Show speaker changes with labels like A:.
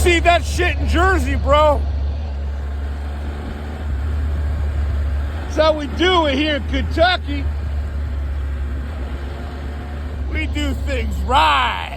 A: see that shit in Jersey, bro. That's how we do it here in Kentucky. We do things right.